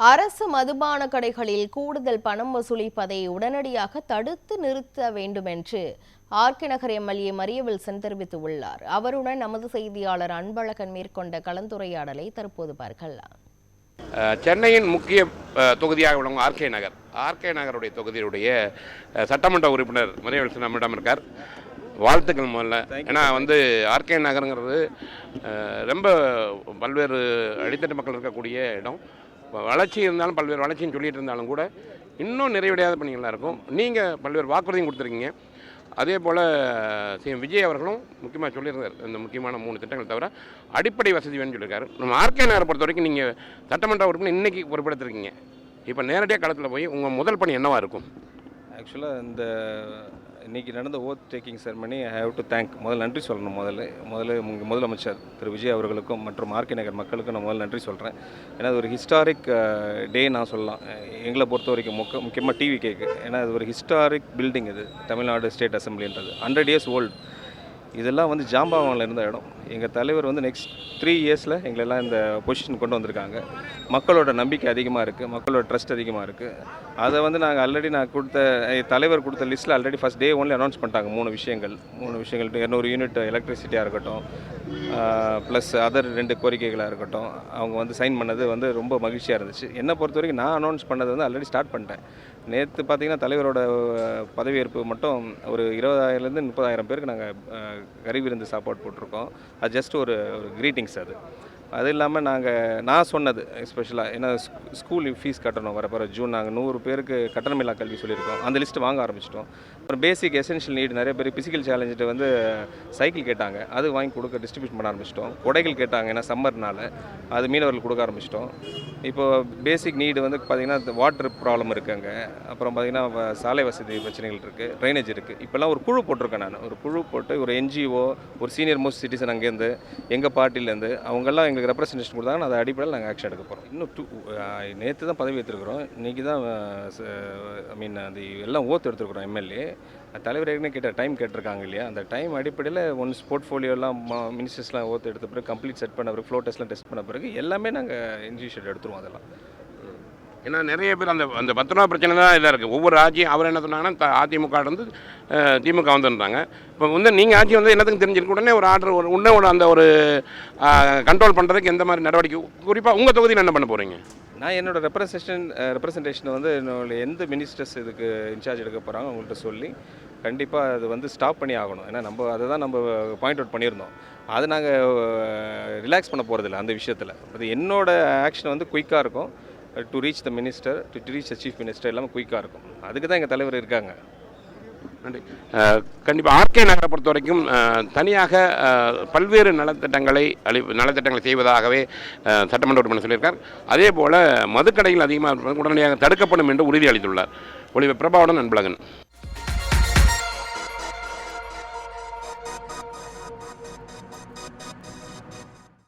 அரசு மதுபான கடைகளில் கூடுதல் பணம் வசூலிப்பதை உடனடியாக தடுத்து நிறுத்த வேண்டும் என்று ஆர்கே நகர் எம்எல்ஏ மரியவில்சன் தெரிவித்துள்ளார். அவருடன் நமது செய்தியாளர் அன்பழகன் மேற்கொண்ட கலந்துரையாடலை தற்போது பார்க்கலாம். சென்னையின் முக்கிய தொகுதியாக உள்ளவங்க ஆர்கே நகருடைய தொகுதியுடைய சட்டமன்ற உறுப்பினர் மரியவில்சன் நம்மிடம் இருக்கார். வாழ்த்துக்கள் முதல்ல. ஏன்னா ஆர்கே நகருங்கிறது ரொம்ப பல்வேறு அடித்தட்டு மக்கள் இருக்கக்கூடிய இடம். வளர்ச்சி இருந்தாலும் பல்வேறு வளர்ச்சின்னு சொல்லிட்டு இருந்தாலும் கூட இன்னும் நிறைவடையாத பணிகளாக இருக்கும். நீங்கள் பல்வேறு வாக்குறுதியும் கொடுத்துருக்கீங்க. அதே போல் சிஎம் விஜய் அவர்களும் முக்கியமாக சொல்லியிருந்தார், இந்த முக்கியமான 3 திட்டங்கள் தவிர அடிப்படை வசதி வேணும்னு சொல்லியிருக்காரு. நம்ம ஆர்கே நகரை பொறுத்த வரைக்கும் நீங்கள் சட்டமன்ற உறுப்பினர் இன்றைக்கி பொறுப்பெடுத்திருக்கீங்க. இப்போ நேரடியாக களத்தில் போய் உங்கள் முதல் பணி என்னவாக இருக்கும்? ஆக்சுவலாக இன்றைக்கி நடந்த oath taking ceremony I have to thank. முதல்ல சொல்லணும். முதலமைச்சர் திரு விஜய் அவர்களுக்கும் மற்றும் ஆர்கே நகர் மக்களுக்கும் நான் முதல்ல நன்றி சொல்கிறேன். ஏன்னா அது ஒரு ஹிஸ்டாரிக் டே நான் சொல்லலாம். எங்களை பொறுத்த வரைக்கும் முக்கியமாக டிவி கேக்கு. ஏன்னா அது ஒரு ஹிஸ்டாரிக் பில்டிங். இது தமிழ்நாடு ஸ்டேட் அசம்பிளின்றது 100 years ஓல்டு. இதெல்லாம் ஜாம்பவானில் இருந்த இடம். எங்கள் தலைவர் நெக்ஸ்ட் 3 yearsல எங்களெல்லாம் இந்த பொசிஷன் கொண்டு வந்திருக்காங்க. மக்களோட நம்பிக்கை அதிகமாக இருக்குது, மக்களோட ட்ரஸ்ட் அதிகமாக இருக்குது. அதை நாங்கள் ஆல்ரெடி தலைவர் கொடுத்த லிஸ்ட்டில் already first day only announce பண்ணிட்டாங்க. 3 விஷயங்கள் 200 யூனிட் எலக்ட்ரிசிட்டியாக இருக்கட்டும், ப்ளஸ் அதர் 2 கோரிக்கைகளாக இருக்கட்டும். அவங்க சைன் பண்ணது ரொம்ப மகிழ்ச்சியாக இருந்துச்சு. என்னை பொறுத்த வரைக்கும் நான் அனௌன்ஸ் பண்ணது ஆல்ரெடி ஸ்டார்ட் பண்ணிட்டேன். நேற்று பார்த்திங்கன்னா தலைவரோட பதவியேற்பு மட்டும் ஒரு 20,000 to 30,000 பேருக்கு நாங்கள் கறி விருந்து சாப்பாடு போட்டிருக்கோம். அது ஜஸ்ட் ஒரு க்ரீட்டிங்ஸ். அது இல்லாமல் நான் சொன்னது எஸ்பெஷலாக ஏன்னா ஸ்கூல் ஃபீஸ் கட்டணும். வர ஜூன் நாங்கள் 100 பேருக்கு கட்டணமில்லா கல்வி சொல்லியிருக்கோம். அந்த லிஸ்ட்டு வாங்க ஆரம்பிச்சிட்டோம். அப்புறம் பேசிக் எசென்ஷியல் நீட் நிறைய பேர் ஃபிசிக்கல் சேலஞ்சிட்டு சைக்கிள் கேட்டாங்க. அது வாங்கி கொடுக்க டிஸ்ட்ரிபியூட் பண்ண ஆரம்பிச்சிட்டோம். கொடைகள் கேட்டாங்க, ஏன்னா சம்மர்னால அது மீனவர்கள் கொடுக்க ஆரம்பிச்சிட்டோம். இப்போது பேசிக் நீடு பார்த்திங்கன்னா வாட்டர் ப்ராப்ளம் இருக்குது அங்கே. அப்புறம் பார்த்திங்கன்னா சாலை வசதி பிரச்சனைகள் இருக்குது, ட்ரைனேஜ் இருக்குது. இப்போல்லாம் ஒரு குழு போட்டிருக்கேன். நான் ஒரு குழு போட்டு ஒரு NGO, ஒரு சீனியர் மோஸ்ட் சிட்டிசன் அங்கேருந்து எங்கள் பார்ட்டிலேருந்து அவங்கெல்லாம் எங்களுக்கு ரெப்ரசன்டேஷன் கொடுத்தாங்க. அதை அடிப்படையில் நாங்கள் ஆக்ஷன் எடுக்க போகிறோம். இன்னும் நேற்று தான் பதவி எடுத்துருக்குறோம். இன்றைக்கி தான் அது எல்லாம் ஓத்து எடுத்துருக்குறோம். எம்எல்ஏ தலைவர் ஏற்கனவே டைம் கேட்டிருக்காங்க இல்லையா? அந்த டைம் அடிப்படையில் ஒன்ஸ் போர்ட்ஃபோலியோலாம் மினிஸ்டர்ஸ்லாம் ஓத்து எடுத்த பிறகு கம்ப்ளீட் செட் பண்ண பிறகு ஃப்ளோ டெஸ்ட்லாம் டெஸ்ட் பண்ண பிறகு எல்லாமே நாங்கள் இன்ஜிஷியேட் எடுத்துருவோம். அதெல்லாம் ஏன்னா நிறைய பேர் அந்த 10 ரூபா பிரச்சனை தான் இதாக இருக்குது. ஒவ்வொரு ஆட்சியும் அவர் என்ன சொன்னாங்கன்னா அதிமுக திமுக வந்துன்றாங்க. இப்போ நீங்கள் ஆட்சி என்னத்துக்கு தெரிஞ்சிருக்கு, உடனே ஒரு ஆர்டர் இன்னும் அந்த ஒரு கண்ட்ரோல் பண்ணுறதுக்கு எந்த மாதிரி நடவடிக்கை, குறிப்பாக உங்கள் தொகுதியில் என்ன பண்ண போகிறீங்க? நான் என்னோடய ரெப்ரசன்டேஷனை என்னோட எந்த மினிஸ்டர்ஸ் இதுக்கு இன்சார்ஜ் எடுக்க போகிறாங்க அவங்கள்ட்ட சொல்லி கண்டிப்பாக அது ஸ்டாப் பண்ணி ஆகணும். ஏன்னா அதை தான் நம்ம பாயிண்ட் அவுட் பண்ணியிருந்தோம். அதை நாங்கள் ரிலாக்ஸ் பண்ண போகிறதில்ல அந்த விஷயத்தில். அது என்னோடய ஆக்ஷன் குயிக்காக இருக்கும். To reach the minister, to reach the chief minister எல்லாமே குயிக்காக இருக்கும். அதுக்கு தான் எங்கள் தலைவர் இருக்காங்க. நன்றி. கண்டிப்பாக ஆர்கே நகரை பொறுத்த வரைக்கும் தனியாக பல்வேறு நலத்திட்டங்களை செய்வதாகவே சட்டமன்ற உறுப்பினர் சொல்லியிருக்கார். அதே போல் மதுக்கடைகள் அதிகமாக உடனடியாக தடுக்கப்படும் என்று உறுதியளித்துள்ளார். ஒளிவு பிரபாவுடன் அன்பழகன்.